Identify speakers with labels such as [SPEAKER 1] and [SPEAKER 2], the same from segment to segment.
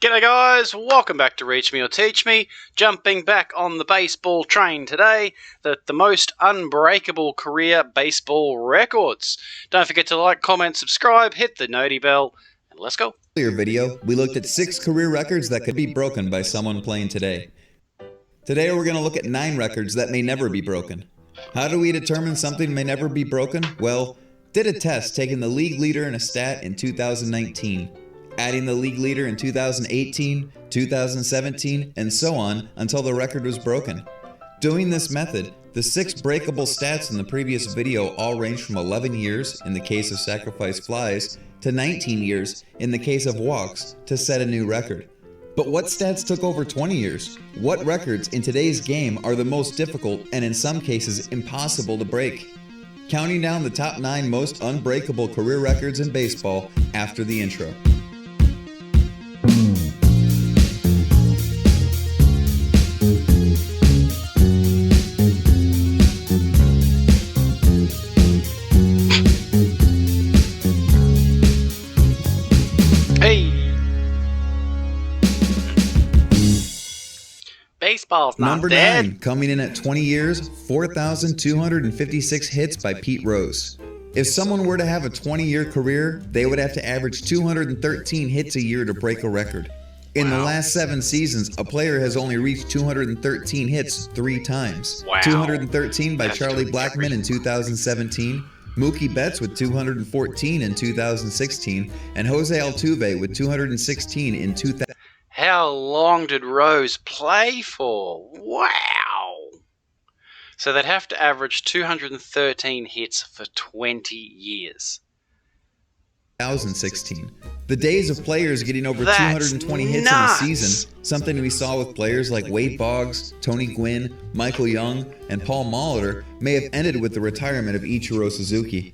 [SPEAKER 1] G'day guys, welcome back to Reach Me or Teach Me. Jumping back on the baseball train today, the most unbreakable career baseball records. Don't forget to like, comment, subscribe, hit the noti bell, and let's go.
[SPEAKER 2] In earlier video, we looked at 6 career records that could be broken by someone playing today. Today we're going to look at 9 records that may never be broken. How do we determine something may never be broken? Well, did a test taking the league leader in a stat in 2019, adding the league leader in 2018, 2017, and so on until the record was broken. Doing this method, the 6 breakable stats in the previous video all range from 11 years in the case of sacrifice flies to 19 years in the case of walks to set a new record. But what stats took over 20 years? What records in today's game are the most difficult and in some cases impossible to break? Counting down the top 9 most unbreakable career records in baseball after the intro.
[SPEAKER 1] Baseball's not
[SPEAKER 2] Number
[SPEAKER 1] dead.
[SPEAKER 2] 9, coming in at 20 years, 4,256 hits by Pete Rose. If someone were to have a 20-year career, they would have to average 213 hits a year to break a record. In the last 7 seasons, a player has only reached 213 hits 3 times.
[SPEAKER 1] Wow.
[SPEAKER 2] 213 by Charlie Blackmon in 2017, Mookie Betts with 214 in 2016, and Jose Altuve with 216 in 2000.
[SPEAKER 1] How long did Rose play for? Wow! So they'd have to average 213 hits for 20 years.
[SPEAKER 2] 2016. The days of players getting over
[SPEAKER 1] That's
[SPEAKER 2] 220 hits
[SPEAKER 1] nuts.
[SPEAKER 2] in a season, something we saw with players like Wade Boggs, Tony Gwynn, Michael Young, and Paul Molitor, may have ended with the retirement of Ichiro Suzuki.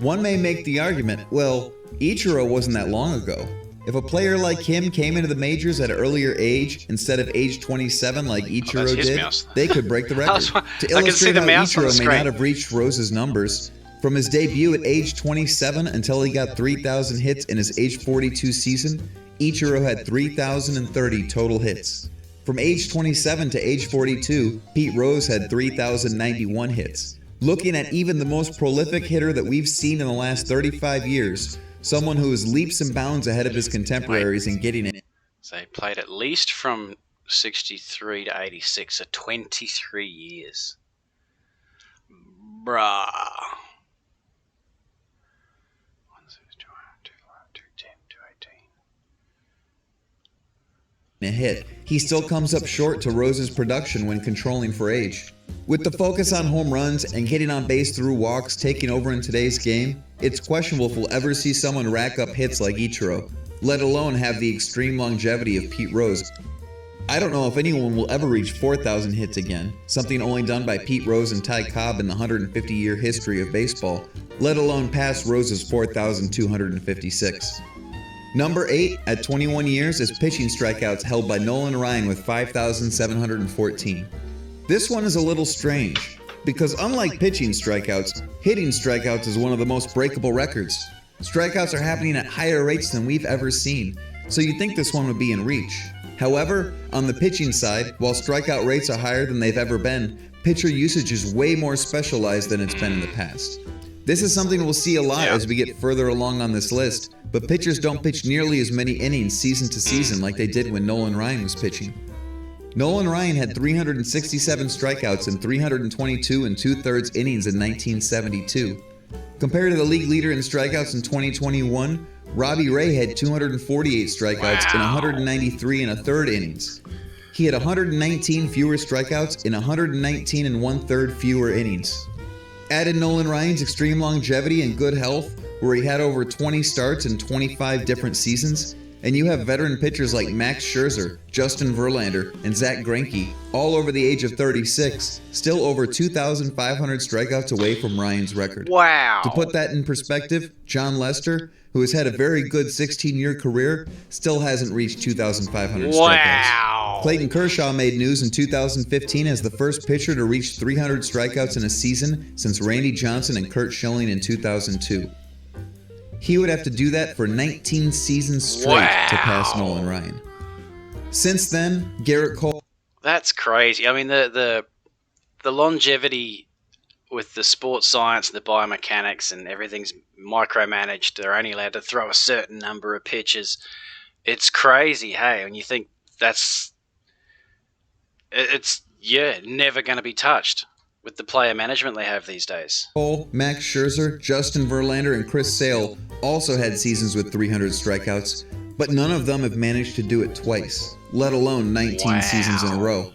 [SPEAKER 2] One may make the argument, well, Ichiro wasn't that long ago. If a player like him came into the majors at an earlier age, instead of age 27 like Ichiro did, they could break the record. To illustrate how Ichiro may not have reached Rose's numbers, from his debut at age 27 until he got 3,000 hits in his age 42 season, Ichiro had 3,030 total hits. From age 27 to age 42, Pete Rose had 3,091 hits. Looking at even the most prolific hitter that we've seen in the last 35 years, someone who is leaps and bounds ahead of his contemporaries in getting it.
[SPEAKER 1] So he played at least from 63 to 86, so 23 years. Bruh.
[SPEAKER 2] A hit, he still comes up short to Rose's production when controlling for age. With the focus on home runs and getting on base through walks taking over in today's game, it's questionable if we'll ever see someone rack up hits like Ichiro, let alone have the extreme longevity of Pete Rose. I don't know if anyone will ever reach 4,000 hits again, something only done by Pete Rose and Ty Cobb in the 150-year history of baseball, let alone pass Rose's 4,256. Number 8, at 21 years, is pitching strikeouts held by Nolan Ryan with 5,714. This one is a little strange, because unlike pitching strikeouts, hitting strikeouts is one of the most breakable records. Strikeouts are happening at higher rates than we've ever seen, so you'd think this one would be in reach. However, on the pitching side, while strikeout rates are higher than they've ever been, pitcher usage is way more specialized than it's been in the past. This is something we'll see a lot as we get further along on this list, but pitchers don't pitch nearly as many innings season to season like they did when Nolan Ryan was pitching. Nolan Ryan had 367 strikeouts in 322 2/3 innings in 1972. Compared to the league leader in strikeouts in 2021, Robbie Ray had 248 strikeouts in 193 1/3 innings. He had 119 fewer strikeouts in 119 1/3 fewer innings. Add in Nolan Ryan's extreme longevity and good health, where he had over 20 starts in 25 different seasons, and you have veteran pitchers like Max Scherzer, Justin Verlander, and Zach Greinke, all over the age of 36, still over 2,500 strikeouts away from Ryan's record.
[SPEAKER 1] Wow.
[SPEAKER 2] To put that in perspective, John Lester, who has had a very good 16-year career, still hasn't reached 2,500 strikeouts. Clayton Kershaw made news in 2015 as the first pitcher to reach 300 strikeouts in a season since Randy Johnson and Curt Schilling in 2002. He would have to do that for 19 seasons straight to pass Nolan Ryan. Since then, Garrett Cole...
[SPEAKER 1] That's crazy. I mean, the longevity with the sports science and the biomechanics and everything's micromanaged. They're only allowed to throw a certain number of pitches. It's crazy, hey, when you think it's never going to be touched with the player management they have these days.
[SPEAKER 2] Cole, Max Scherzer, Justin Verlander, and Chris Sale also had seasons with 300 strikeouts, but none of them have managed to do it twice, let alone 19 seasons in a row.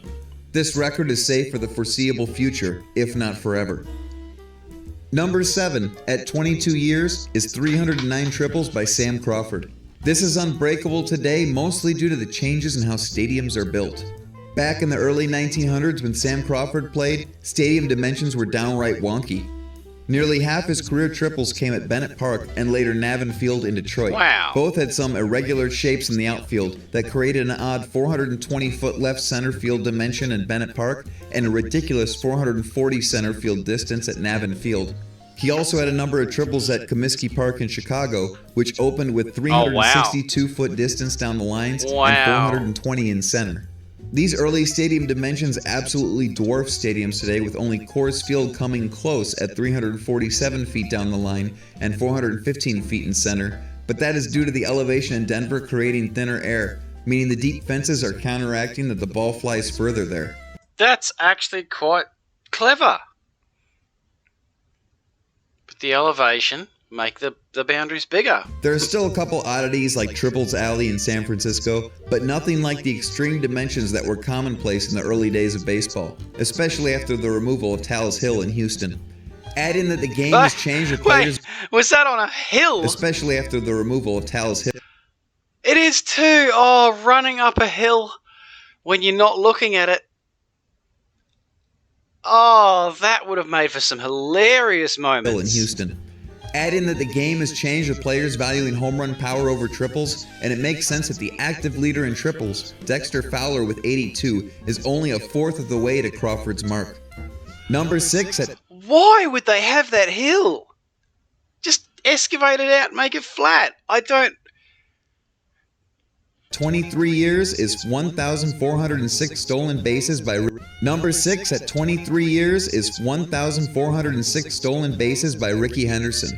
[SPEAKER 2] This record is safe for the foreseeable future, if not forever. Number 7, at 22 years, is 309 triples by Sam Crawford. This is unbreakable today, mostly due to the changes in how stadiums are built. Back in the early 1900s when Sam Crawford played, stadium dimensions were downright wonky. Nearly half his career triples came at Bennett Park and later Navin Field in Detroit.
[SPEAKER 1] Wow.
[SPEAKER 2] Both had some irregular shapes in the outfield that created an odd 420-foot left center field dimension in Bennett Park and a ridiculous 440 center field distance at Navin Field. He also had a number of triples at Comiskey Park in Chicago, which opened with 362-foot distance down the lines and 420 in center. These early stadium dimensions absolutely dwarf stadiums today, with only Coors Field coming close at 347 feet down the line and 415 feet in center, but that is due to the elevation in Denver creating thinner air, meaning the deep fences are counteracting that the ball flies further there.
[SPEAKER 1] That's actually quite clever. But the elevation make the boundaries bigger.
[SPEAKER 2] There are still a couple oddities like Triples Alley in San Francisco, but nothing like the extreme dimensions that were commonplace in the early days of baseball, especially after the removal of Talus Hill in Houston. Add in that the game has changed with players...
[SPEAKER 1] Wait, was that on a hill?
[SPEAKER 2] Especially after the removal of Talus Hill.
[SPEAKER 1] It is too. Oh, running up a hill when you're not looking at it. Oh, that would have made for some hilarious moments.
[SPEAKER 2] In Houston. Add in that the game has changed with players valuing home run power over triples, and it makes sense that the active leader in triples, Dexter Fowler with 82, is only a fourth of the way to Crawford's mark. Number 6 at...
[SPEAKER 1] Why would they have that hill? Just excavate it out and make it flat. I don't...
[SPEAKER 2] 23 years is 1,406 stolen bases by... Number 6 at 23 years is 1,406 stolen bases by Ricky Henderson.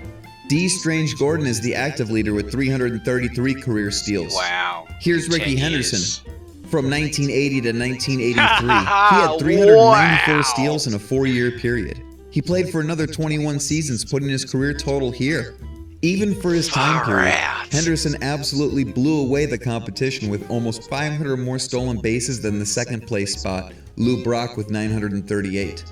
[SPEAKER 2] D. Strange Gordon is the active leader with 333 career steals.
[SPEAKER 1] Wow.
[SPEAKER 2] Here's Ricky Henderson. From 1980 to 1983, he had 394 steals in a 4-year period. He played for another 21 seasons, putting his career total here. Even for his time period, Henderson absolutely blew away the competition with almost 500 more stolen bases than the second place spot, Lou Brock with 938.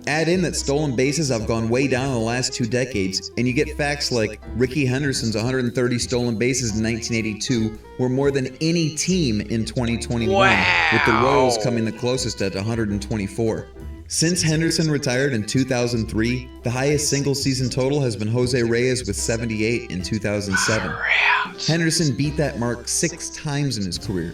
[SPEAKER 2] Add in that stolen bases have gone way down in the last 2 decades, and you get facts like Ricky Henderson's 130 stolen bases in 1982 were more than any team in 2021, with the Royals coming the closest at 124. Since Henderson retired in 2003, the highest single-season total has been Jose Reyes with 78 in 2007. Henderson beat that mark 6 times in his career.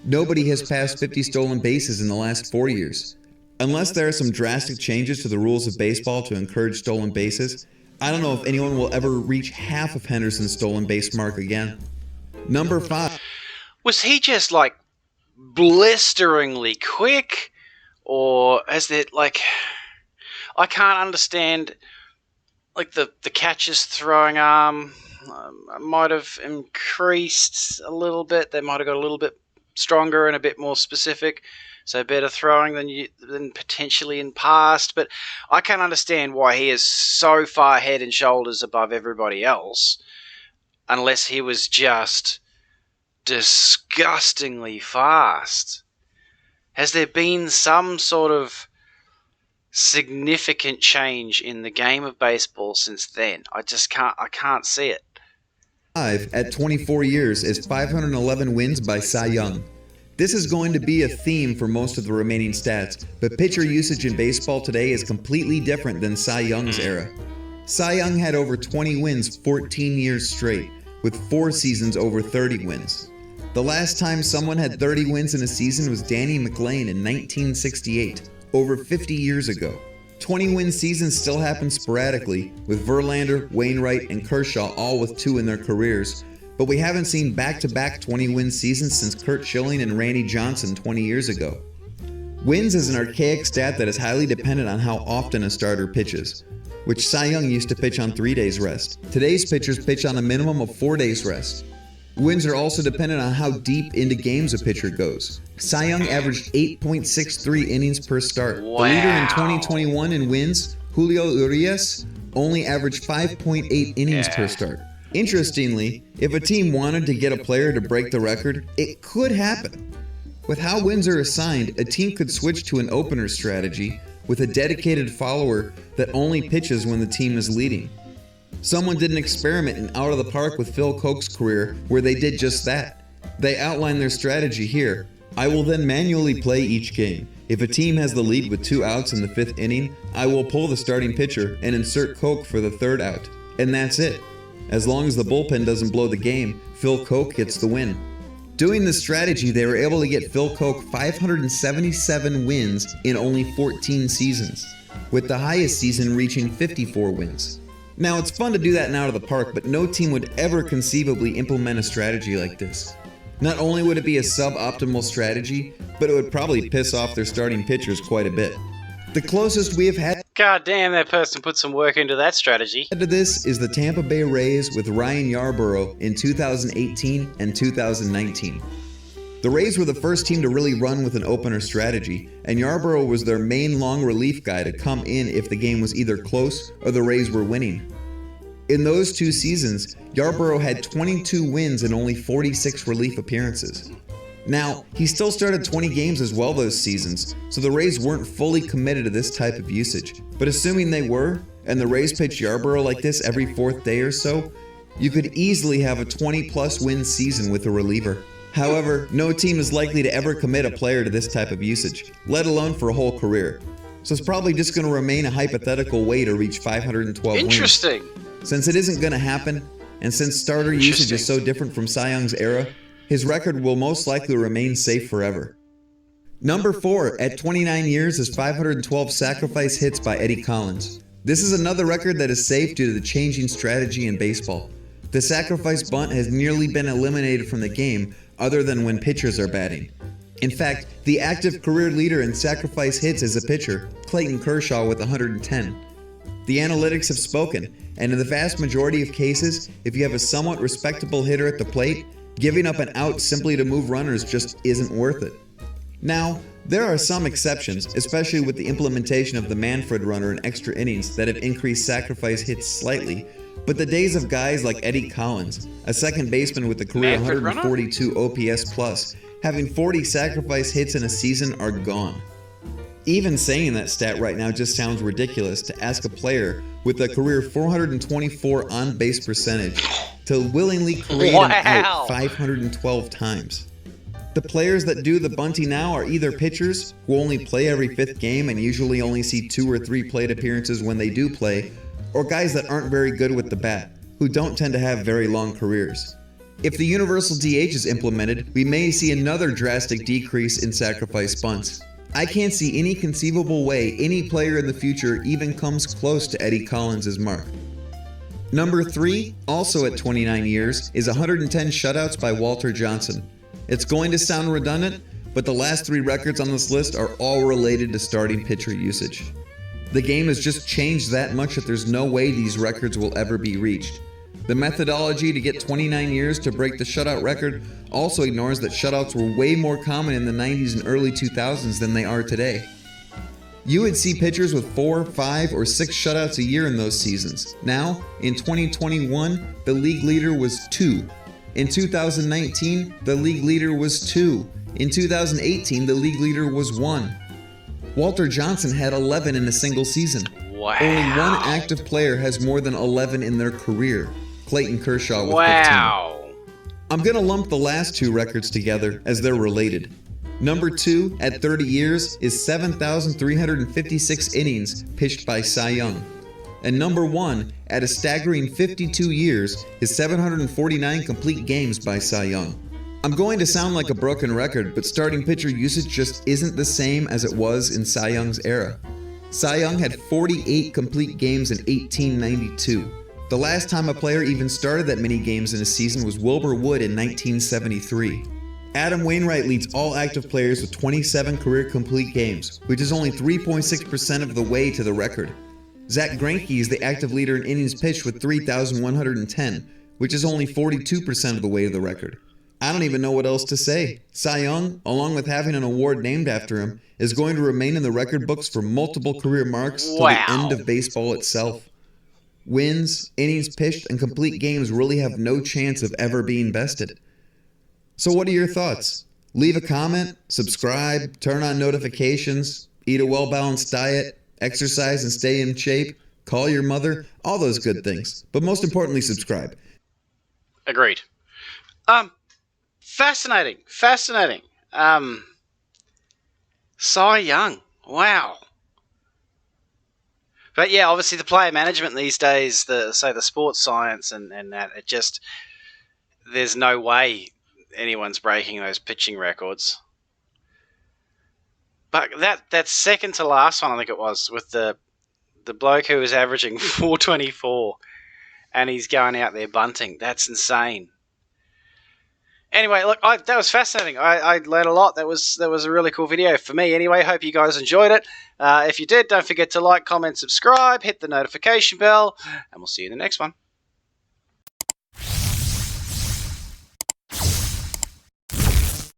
[SPEAKER 2] Nobody has passed 50 stolen bases in the last 4 years. Unless there are some drastic changes to the rules of baseball to encourage stolen bases, I don't know if anyone will ever reach half of Henderson's stolen base mark again. Number 5.
[SPEAKER 1] Was he just like blisteringly quick? Or is it like, I can't understand, like the catcher's throwing arm might have increased a little bit. They might have got a little bit stronger and a bit more specific, so better throwing than potentially in past. But I can't understand why he is so far head and shoulders above everybody else, unless he was just disgustingly fast. Has there been some sort of significant change in the game of baseball since then? I can't see it.
[SPEAKER 2] 5 at 24 years is 511 wins by Cy Young. This is going to be a theme for most of the remaining stats, but pitcher usage in baseball today is completely different than Cy Young's era. Cy Young had over 20 wins 14 years straight, with 4 seasons over 30 wins. The last time someone had 30 wins in a season was Danny McLean in 1968, over 50 years ago. 20-win seasons still happen sporadically, with Verlander, Wainwright, and Kershaw all with 2 in their careers, but we haven't seen back-to-back 20-win seasons since Curt Schilling and Randy Johnson 20 years ago. Wins is an archaic stat that is highly dependent on how often a starter pitches, which Cy Young used to pitch on 3 days rest. Today's pitchers pitch on a minimum of 4 days rest. Wins are also dependent on how deep into games a pitcher goes. Cy Young averaged 8.63 innings per start.
[SPEAKER 1] Wow.
[SPEAKER 2] The leader in 2021 in wins, Julio Urias, only averaged 5.8 innings per start. Interestingly, if a team wanted to get a player to break the record, it could happen. With how wins are assigned, a team could switch to an opener strategy with a dedicated follower that only pitches when the team is leading. Someone did an experiment in Out of the Park with Phil Koch's career where they did just that. They outlined their strategy here. I will then manually play each game. If a team has the lead with 2 outs in the 5th inning, I will pull the starting pitcher and insert Koch for the 3rd out. And that's it. As long as the bullpen doesn't blow the game, Phil Koch gets the win. Doing this strategy, they were able to get Phil Koch 577 wins in only 14 seasons, with the highest season reaching 54 wins. Now, it's fun to do that in Out of the Park, but no team would ever conceivably implement a strategy like this. Not only would it be a suboptimal strategy, but it would probably piss off their starting pitchers quite a bit. The closest we have had
[SPEAKER 1] God damn, that person put some work into that strategy.
[SPEAKER 2] to this is the Tampa Bay Rays with Ryan Yarbrough in 2018 and 2019. The Rays were the first team to really run with an opener strategy, and Yarbrough was their main long relief guy to come in if the game was either close or the Rays were winning. In those 2 seasons, Yarbrough had 22 wins and only 46 relief appearances. Now, he still started 20 games as well those seasons, so the Rays weren't fully committed to this type of usage. But assuming they were, and the Rays pitched Yarbrough like this every 4th day or so, you could easily have a 20-plus win season with a reliever. However, no team is likely to ever commit a player to this type of usage, let alone for a whole career. So it's probably just going to remain a hypothetical way to reach 512 wins.
[SPEAKER 1] Interesting.
[SPEAKER 2] Since it isn't going to happen, and since starter usage is so different from Cy Young's era, his record will most likely remain safe forever. Number 4, at 29 years, is 512 sacrifice hits by Eddie Collins. This is another record that is safe due to the changing strategy in baseball. The sacrifice bunt has nearly been eliminated from the game, other than when pitchers are batting. In fact, the active career leader in sacrifice hits is a pitcher, Clayton Kershaw, with 110. The analytics have spoken, and in the vast majority of cases, if you have a somewhat respectable hitter at the plate, giving up an out simply to move runners just isn't worth it. Now, there are some exceptions, especially with the implementation of the Manfred runner in extra innings that have increased sacrifice hits slightly, but the days of guys like Eddie Collins, a second baseman with a career
[SPEAKER 1] Manfred
[SPEAKER 2] 142 OPS plus, having 40 sacrifice hits in a season are gone. Even saying that stat right now just sounds ridiculous to ask a player with a career 424 on-base percentage to willingly create an out 512 times. The players that do the bunting now are either pitchers who only play every 5th game and usually only see 2 or 3 plate appearances when they do play, or guys that aren't very good with the bat, who don't tend to have very long careers. If the universal DH is implemented, we may see another drastic decrease in sacrifice bunts. I can't see any conceivable way any player in the future even comes close to Eddie Collins' mark. Number 3, also at 29 years, is 110 shutouts by Walter Johnson. It's going to sound redundant, but the last 3 records on this list are all related to starting pitcher usage. The game has just changed that much that there's no way these records will ever be reached. The methodology to get 29 years to break the shutout record also ignores that shutouts were way more common in the 90s and early 2000s than they are today. You would see pitchers with 4, 5, or 6 shutouts a year in those seasons. Now, in 2021, the league leader was 2. In 2019, the league leader was 2. In 2018, the league leader was 1. Walter Johnson had 11 in a single season.
[SPEAKER 1] Wow.
[SPEAKER 2] Only one active player has more than 11 in their career, Clayton Kershaw with 15.
[SPEAKER 1] Wow.
[SPEAKER 2] I'm going to lump the last 2 records together as they're related. Number 2, at 30 years, is 7,356 innings pitched by Cy Young. And number 1, at a staggering 52 years, is 749 complete games by Cy Young. I'm going to sound like a broken record, but starting pitcher usage just isn't the same as it was in Cy Young's era. Cy Young had 48 complete games in 1892. The last time a player even started that many games in a season was Wilbur Wood in 1973. Adam Wainwright leads all active players with 27 career complete games, which is only 3.6% of the way to the record. Zach Greinke is the active leader in innings pitched with 3,110, which is only 42% of the way to the record. I don't even know what else to say. Cy Young, along with having an award named after him, is going to remain in the record books for multiple career marks till the end of baseball itself. Wins, innings pitched, and complete games really have no chance of ever being bested. So what are your thoughts? Leave a comment, subscribe, turn on notifications, eat a well-balanced diet, exercise and stay in shape, call your mother, all those good things. But most importantly, subscribe.
[SPEAKER 1] Agreed. Fascinating. Cy Young. Wow. But yeah, obviously the player management these days, the sports science and that, it just, there's no way anyone's breaking those pitching records. But that second to last one, I think it was, with the bloke who was averaging 424 and he's going out there bunting. That's insane. Anyway, look, that was fascinating. I learned a lot. That was a really cool video for me. Anyway, hope you guys enjoyed it. If you did, don't forget to like, comment, subscribe, hit the notification bell, and we'll see you in the next one.